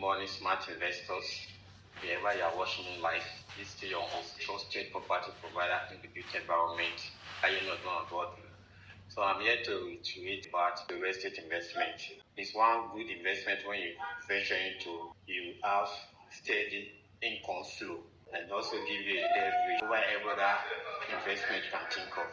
morning, smart investors. Wherever you are watching in life, this is your most trusted property provider in the built environment. Are you not know about me? So I'm here to reiterate about the real estate investment. It's one good investment when you venture into. You have steady income flow and also give you a leverage over every other investment you can think of.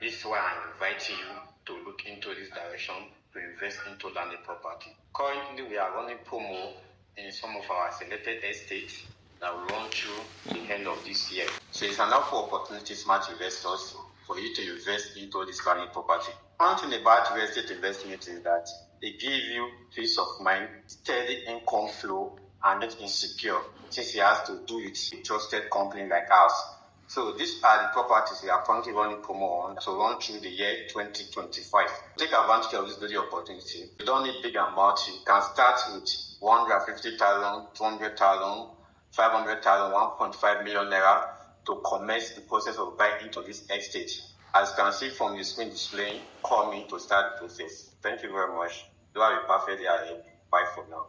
This is why I'm inviting you to look into this direction to invest into landed property. Currently, we are running promo in some of our selected estates that will run through the end of this year. So it's an offer opportunity, smart investors, for you to invest into this landed property. One thing about real estate investment is that they give you peace of mind, steady income flow, and not insecure, since you have to do it with a trusted company like ours. So these are the properties we are currently running promo on to run through the year 2025. Take advantage of this very opportunity. You don't need big amount. You can start with 150,000, 200,000, 500,000, 1.5 million naira to commence the process of buying into this estate. As you can see from the screen displaying, call me to start the process. Thank you very much. Do have a perfect day ahead. Bye for now.